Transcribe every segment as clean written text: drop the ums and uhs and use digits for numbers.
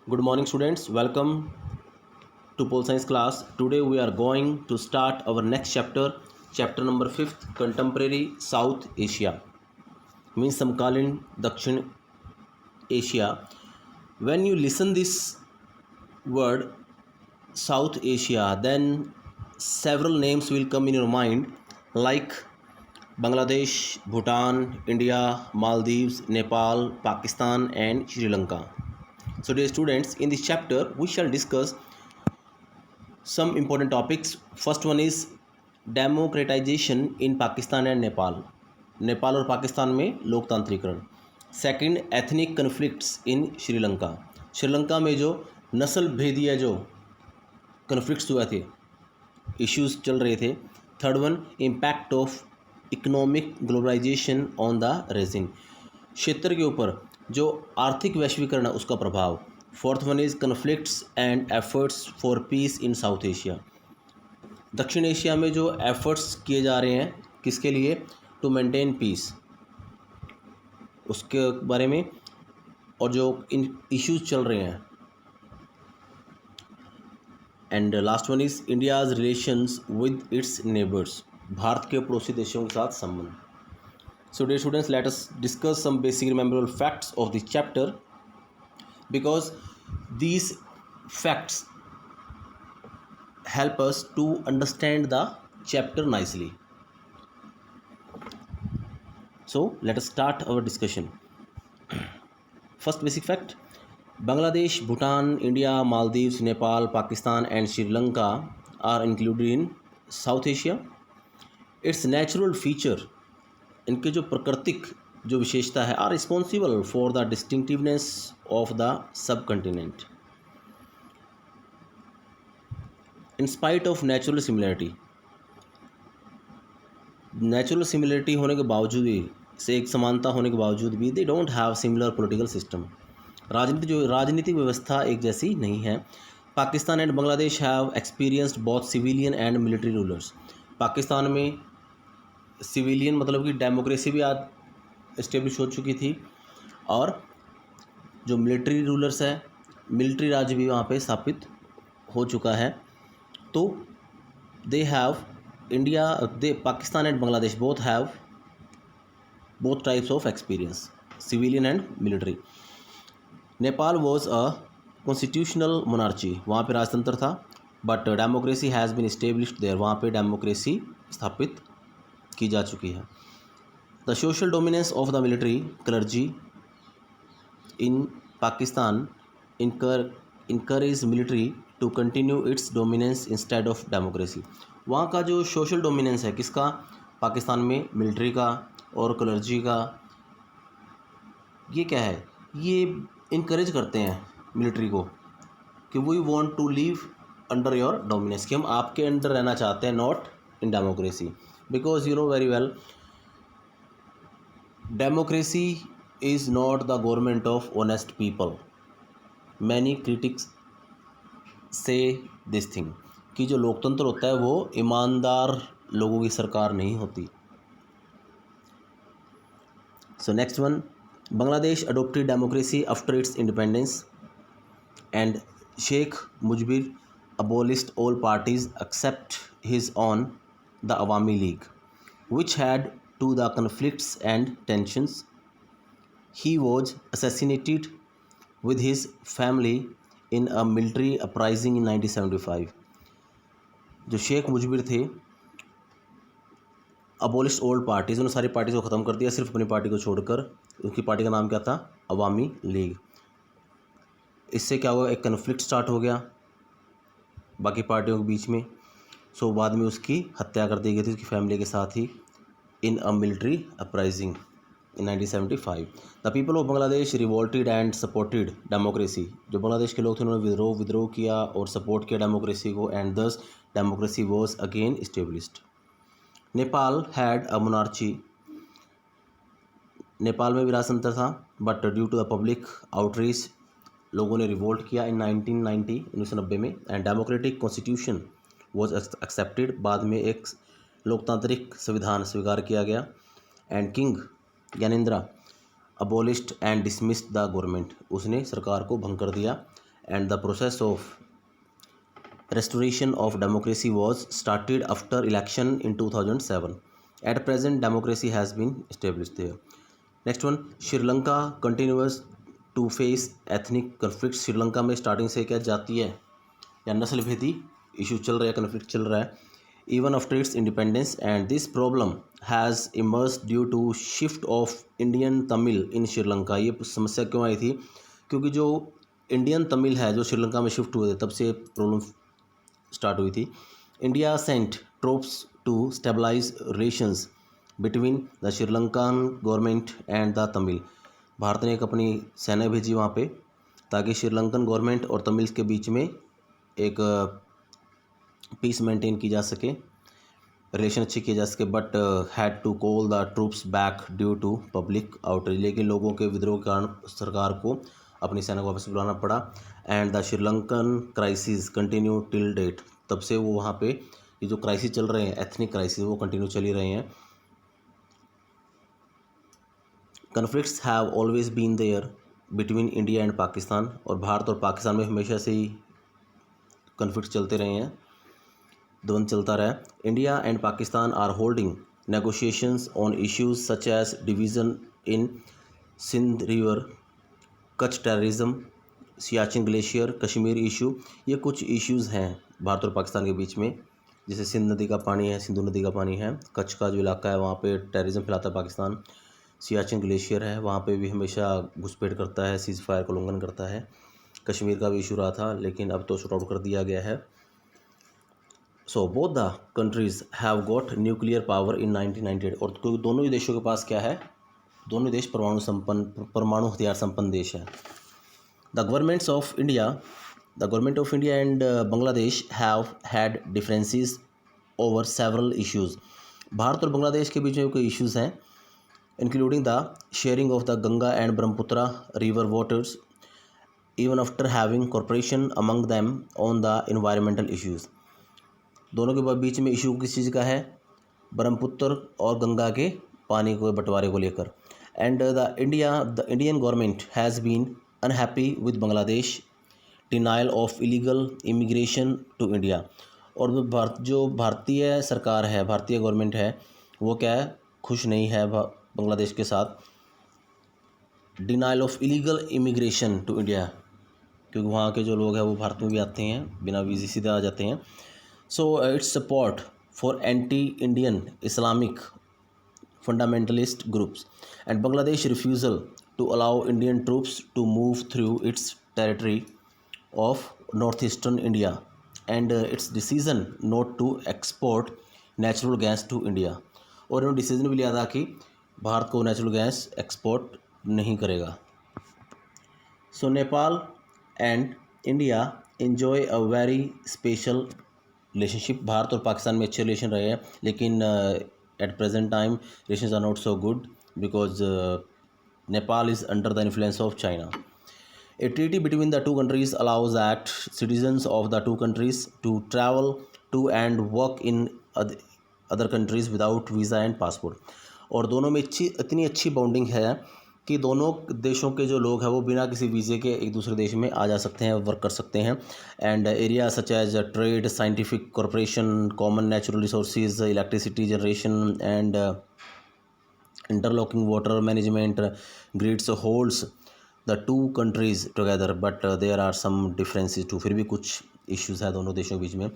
Good morning, students. Welcome to Pole Science class. Today we are going to start our next chapter, chapter number 5th, Contemporary South Asia, means Samkalin Dakshin Asia. When you listen this word South Asia, then several names will come in your mind like Bangladesh, Bhutan, India, Maldives, Nepal, Pakistan, and Sri Lanka. So, dear students, in this chapter, we shall discuss some important topics. First one is democratisation in Pakistan and Nepal, Nepal और पाकिस्तान में लोकतांत्रिकरण. Second, ethnic conflicts इन श्रीलंका, श्रीलंका में जो नस्ल भेदीय जो conflicts हुए थे, issues चल रहे थे. Third one, impact of economic globalization on the region, क्षेत्र के ऊपर जो आर्थिक वैश्वीकरण है उसका प्रभाव. Fourth one is conflicts and efforts for peace in South Asia, दक्षिण एशिया में जो एफर्ट्स किए जा रहे हैं किसके लिए, टू मेंटेन पीस, उसके बारे में, और जो इन इश्यूज चल रहे हैं. And last one is India's relations with its neighbours, Bharat के पड़ोसी देशों के साथ संबंध. So dear students, let us discuss some basic rememberable facts of this chapter, because these facts help us to understand the chapter nicely. So let us start our discussion. First basic fact: Bangladesh, Bhutan, India, Maldives, Nepal, Pakistan and Sri Lanka are included in South Asia. Its natural feature, इनके जो प्राकृतिक जो विशेषता है, are responsible for the distinctiveness of the subcontinent. In spite of natural similarity, natural similarity होने के बावजूद भी, से एक समानता होने के बावजूद भी, they don't have similar political system, राजनीतिक व्यवस्था एक जैसी नहीं है. Pakistan and Bangladesh have experienced both civilian and military rulers, Pakistan में सिविलियन मतलब कि डेमोक्रेसी भी आज इस्टेब्लिश हो चुकी थी, और जो मिलिट्री रूलर्स है, मिलिट्री राज भी वहाँ पे स्थापित हो चुका है. तो they have Pakistan and Bangladesh both have both types of experience, civilian and military. Nepal was a constitutional monarchy, वहाँ पे राजतंत्र था, but democracy has been established there, वहाँ पे डेमोक्रेसी स्थापित की जा चुकी है. The social dominance of the military clergy in Pakistan encourage military to continue its dominance instead of democracy. वहाँ का जो सोशल डोमिनेंस है किसका, पाकिस्तान में मिलिट्री का और क्लर्जी का, ये क्या है, ये इनकरेज करते हैं मिलिट्री को कि we want to live under your dominance, कि हम आपके अंडर रहना चाहते हैं, not in democracy. Because you know very well, democracy is not the government of honest people. Many critics say this thing कि जो लोकतंत्र होता है वो ईमानदार लोगों की सरकार नहीं होती. So next one, Bangladesh adopted democracy after its independence and Sheikh Mujibur abolished all parties except his own, the Awami League, which had to the conflicts and tensions. He was assassinated with his family in a military uprising in 1975. जो शेख मुजबिर थे, abolish old parties, उन्होंने सारी parties को ख़त्म कर दिया, सिर्फ अपनी पार्टी को छोड़कर. उनकी पार्टी का नाम क्या था, अवामी लीग. इससे क्या हुआ, एक कन्फ्लिक्ट स्टार्ट हो गया बाकी पार्टियों के बीच में. सो बाद में उसकी हत्या कर दी गई थी उसकी फैमिली के साथ ही, in a military uprising in 1975. The people of Bangladesh revolted and supported democracy, जो बांग्लादेश के लोग थे उन्होंने विद्रोह किया और सपोर्ट किया डेमोक्रेसी को, and this democracy was again established. Nepal had a monarchy, Nepal में भी राजतंत्र था, but due to the public outreach लोगों ने रिवोल्ट किया इन 1990 में, and democratic constitution was accepted, बाद में एक लोकतांत्रिक संविधान स्वीकार किया गया. And king Gyanendra abolished and dismissed the government, उसने सरकार को भंग कर दिया. and the process of restoration of democracy was started after election in 2007. At present, democracy has been established there. Next one, Sri Lanka continues to face ethnic conflict. Sri Lanka में starting से क्या जातीय या नस्ल भेदी इशू चल रहा है, कन्फ्लिक्ट चल रहा है even after its independence, and this problem has emerge due to shift of Indian Tamil in Sri Lanka. ये समस्या क्यों आई थी? क्योंकि जो इंडियन तमिल है जो श्रीलंका में शिफ्ट हुए थे तब से प्रॉब्लम स्टार्ट हुई थी। India sent troops to stabilize relations between the Sri Lankan government and the Tamil. Bharat ने एक अपनी सेना भेजी वहाँ पे ताकि श्रीलंकन गवर्नमेंट और तमिल के बीच में एक पीस मेंटेन की जा सके, रिलेशन अच्छी किए जा सके, but had to call the troops back due to public outreach. लेकिन लोगों के विद्रोह के कारण सरकार को अपनी सेना को वापस बुलाना पड़ा। And the Sri Lankan crisis continue till date. तब से वो वहाँ पे ये जो क्राइसिस चल रहे हैं, एथनिक क्राइसिस, वो कंटिन्यू चल ही रहे हैं। Conflicts have always been there between India and Pakistan. और भारत और पाकिस्तान में हमेशा से ही कन्फ्लिक्ट चलते रहे हैं, द्वंद्व चलता रहा है। India and Pakistan are holding negotiations on issues such as division in Sindh river, Kutch terrorism, Siachen glacier, Kashmir issue. ये कुछ इश्यूज़ हैं भारत और पाकिस्तान के बीच में, जैसे सिंध नदी का पानी है, सिंधु नदी का पानी है, कच्छ का जो इलाका है वहाँ पे टेररिज्म फैलाता है पाकिस्तान, सियाचिन ग्लेशियर है वहाँ पे भी हमेशा घुसपैठ करता है, सीज़ फायर का उल्लंघन करता है। कश्मीर का भी इशू रहा था लेकिन अब तो शॉर्ट आउट कर दिया गया है। सो both the countries have got nuclear power in 1998। और क्योंकि दोनों ही देशों के पास क्या है, दोनों देश परमाणु हथियार संपन्न देश हैं। The governments of India and Bangladesh have had differences over several issues. Bharat और बांग्लादेश के बीच में कोई इश्यूज़ हैं, including the sharing of the Ganga and Brahmaputra river waters, even after having corporation among them on the environmental issues. दोनों के बीच में इशू किस चीज़ का है? ब्रह्मपुत्र और गंगा के पानी को बंटवारे को लेकर। And the Indian government has been unhappy with Bangladesh denial of illegal immigration to India. और जो भारतीय सरकार है, भारतीय गवर्नमेंट है, वो क्या है, खुश नहीं है बांग्लादेश के साथ denial of illegal immigration to India, क्योंकि वहाँ के जो लोग हैं वो भारत में भी आते हैं, बिना वीज़े सीधे आ जाते हैं। So its support for anti Indian Islamic fundamentalist groups and Bangladesh refusal to allow Indian troops to move through its territory of north eastern India and its decision not to export natural gas to India. और इन्होंने decision भी लिया था कि भारत को natural gas export नहीं करेगा। So Nepal and India enjoy a very special relationship. Bharat और पाकिस्तान में अच्छे रिलेशन रहे हैं, लेकिन at present time relations are not so good because Nepal is under the influence of China. A treaty between the two countries allows that citizens of the two countries to travel to and work in other countries without visa and passport। और दोनों में इतनी अच्छी bonding है कि दोनों देशों के जो लोग हैं वो बिना किसी वीज़े के एक दूसरे देश में आ जा सकते हैं, वर्क कर सकते हैं। And area such as trade, scientific corporation, common natural resources, electricity generation and interlocking water management grids holds the two countries together, but there are some differences too. फिर भी कुछ इश्यूज़ हैं दोनों देशों के बीच में।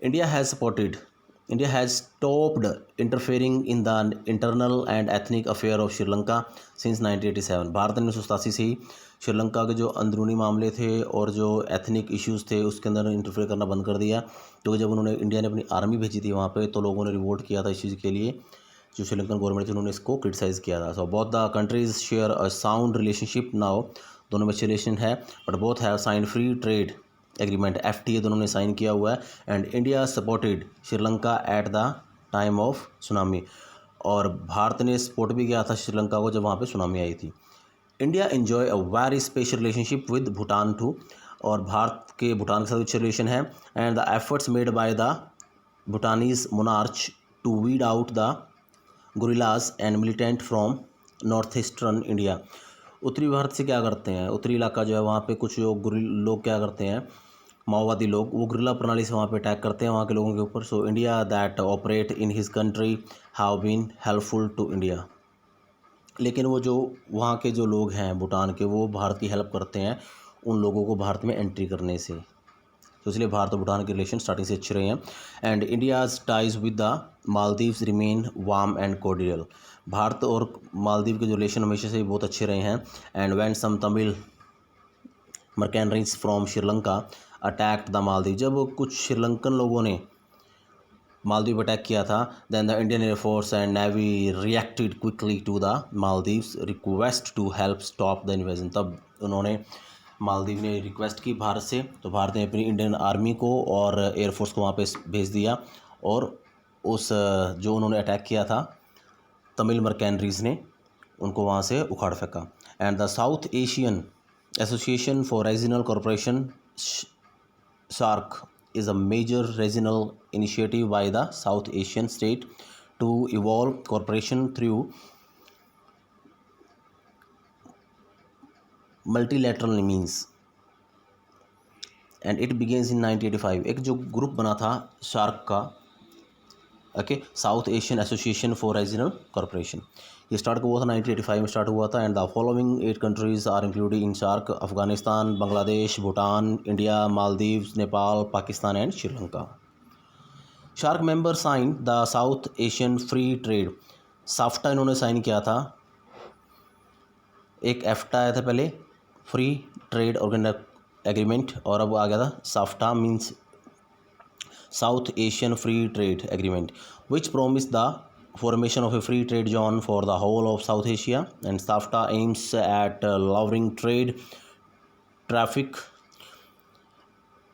India has stopped interfering in the internal and ethnic affair of Sri Lanka since 1987। Bharat ने 1987 से ही श्रीलंका के जो अंदरूनी मामले थे और जो एथनिक इश्यूज़ थे उसके अंदर इंटरफेयर करना बंद कर दिया। तो जब इंडिया ने अपनी आर्मी भेजी थी वहाँ पे तो लोगों ने रिवोल्ट किया था इस चीज़ के लिए, जो श्रीलंकन गवर्नमेंट थी उन्होंने इसको क्रिटिसाइज़ किया था। So both the countries share a sound relationship now. दोनों में अच्छे रिलेशन है, but both have sign free trade agreement FTA दोनों ने साइन किया हुआ है। And India supported Sri Lanka at the time of tsunami. और भारत ने सपोर्ट भी किया था श्रीलंका को जब वहाँ पे सुनामी आई थी। India enjoy a very special relationship with Bhutan too. और भारत के भूटान के साथ अच्छे रिलेशन है। And the efforts made by the Bhutanese monarch to weed out the guerrillas and militant from north eastern India. उत्तरी भारत से क्या करते हैं, उत्तरी इलाका जो है वहाँ पे कुछ लोग क्या करते हैं, माओवादी लोग, वो गुरिल्ला प्रणाली से वहाँ पे अटैक करते हैं वहाँ के लोगों के ऊपर। So India that operate in his country have been helpful to India. लेकिन वो जो वहाँ के जो लोग हैं भूटान के, वो भारत की हेल्प करते हैं उन लोगों को भारत में एंट्री करने से। तो इसलिए भारत और भूटान के रिलेशन स्टार्टिंग से अच्छे रहे हैं। And India's ties with the Maldives remain warm and cordial. Bharat और मालदीव के जो रिलेशन हमेशा से बहुत अच्छे रहे हैं। And when some Tamil mercenaries from Sri Lanka attacked the Maldives, जब कुछ श्रीलंकन लोगों ने मालदीव अटैक किया था, then the Indian air force and navy reacted quickly to the Maldives request to help stop the invasion. तब उन्होंने मालदीव ने रिक्वेस्ट की भारत से, तो भारत ने अपनी इंडियन आर्मी को और एयरफोर्स को वहाँ पे भेज दिया और उस जो उन्होंने अटैक किया था तमिल मर्केनरीज ने, उनको वहाँ से उखाड़ फेंका। And the South Asian Association for Regional corporation SAARC is a major regional initiative by the South Asian state to evolve cooperation through multilateral means, and it begins in 1985। एक जो ग्रुप बना था शार्क का, okay, South Asian Association for Regional corporation, ये start हुआ था 1985 में start हुआ था। And the following 8 countries are included in SAARC: Afghanistan, Bangladesh, Bhutan, India, Maldives, Nepal, Pakistan and Sri Lanka. SAARC member sign the South Asian free trade, SAFTA इन्होंने साइन किया था। एक एफ्टा आया था पहले, फ्री ट्रेड एग्रीमेंट, और अब आ गया था SAFTA, means south Asian free trade agreement, which promise the formation of a free trade zone for the whole of South Asia. And SAFTA aims at lowering trade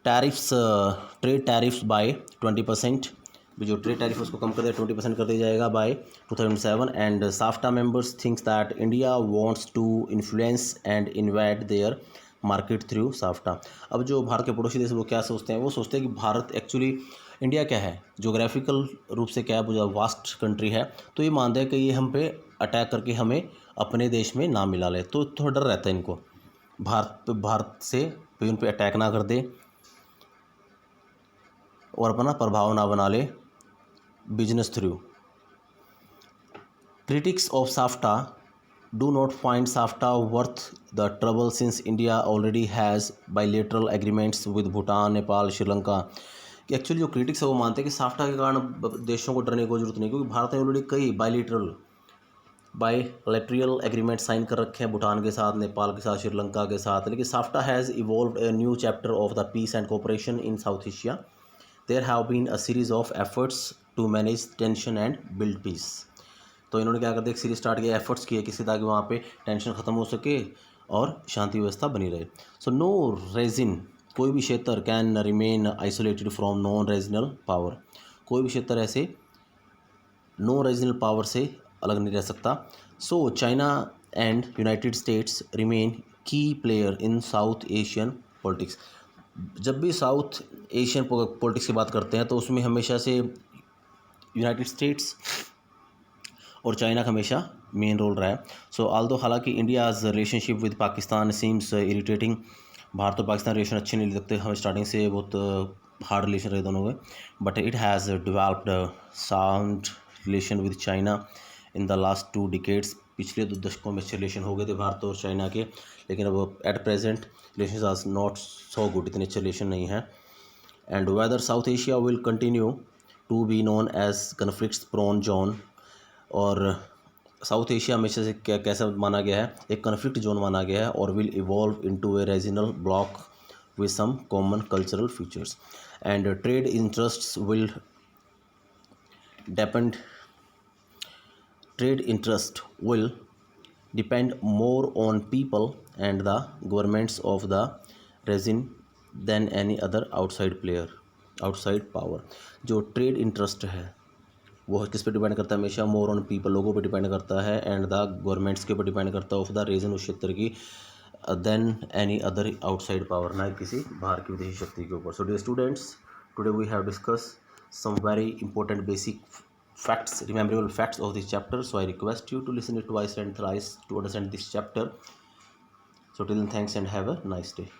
tariffs by 20%। जो trade tariff उसको कम कर दिया, 20% कर दिया जाएगा by 2007। And SAFTA members thinks that India wants to influence and invade their market through SAFTA. अब जो भारत के पड़ोसी देश वो क्या सोचते हैं, वो सोचते हैं कि भारत एक्चुअली, इंडिया क्या है, जोग्राफिकल रूप से क्या है, बहुत वास्ट कंट्री है, तो ये मानते हैं कि ये हम पे अटैक करके हमें अपने देश में ना मिला ले, तो थोड़ा डर रहता है इनको भारत से भी उन पे अटैक ना कर दे और अपना प्रभाव ना बना ले business through. Critics of SAFTA do not find SAFTA worth the trouble since India already has bilateral agreements with Bhutan, Nepal, Sri Lanka। कि एक्चुअली जो क्रिटिक्स है वो मानते हैं कि साफ्टा के कारण देशों को डरने की कोई जरूरत नहीं, क्योंकि भारत ने ऑलरेडी कई बायलैटरल एग्रीमेंट साइन कर रखे हैं भूटान के साथ, नेपाल के साथ, श्रीलंका के साथ। लेकिन SAFTA has evolved a new chapter of the peace and cooperation in South Asia. There have been a series of efforts to manage tension and build peace. तो इन्होंने क्या कर दिया, एक सीरीज स्टार्ट किया, एफर्ट्स किए किसी ताकि वहाँ पे टेंशन ख़त्म हो सके और शांति व्यवस्था बनी रहे। सो नो रीजन, कोई भी क्षेत्र can remain isolated from non regional power, कोई भी क्षेत्र ऐसे नो रीजनल पावर से अलग नहीं रह सकता। So China and United States remain key player in South Asian politics. जब भी साउथ एशियन पॉलिटिक्स की बात करते हैं तो उसमें हमेशा से यूनाइटेड स्टेट्स और चाइना का हमेशा मेन रोल रहा है। सो आल्दो, हालांकि India's relationship with Pakistan seems irritating, Bharat और पाकिस्तान रिलेशन अच्छे नहीं लगते हमें, स्टार्टिंग से बहुत हार्ड रिलेशन रहे दोनों के, but it has developed sound relation with China in the last 2 decades. पिछले 2 दशकों में अच्छे रिलेशन हो गए थे भारत और चाइना के, लेकिन अब at present relation are not so good, इतने अच्छे रिलेशन नहीं हैं। And whether South Asia will continue to be known as conflicts prone zone, और साउथ एशिया हमेशा से कैसा माना गया है, एक कन्फ्लिक्ट जोन माना गया है, और will evolve into a regional block with some common cultural features. And trade interests will depend more on people and the governments of the region than any other outside power. जो trade interest है वो किस पे depend करता है, हमेशा मोर on people, लोगों पे डिपेंड करता है, एंड द गवर्नमेंट्स के ऊपर डिपेंड करता है ऑफ द रीजन, उस क्षेत्र की, than any other outside power, ना किसी बाहर की विदेशी शक्ति के ऊपर। So dear students, today we have discuss some very important basic facts, rememberable facts of this chapter. So I request you to listen it twice and thrice to understand this chapter. So till then, thanks and have a nice day.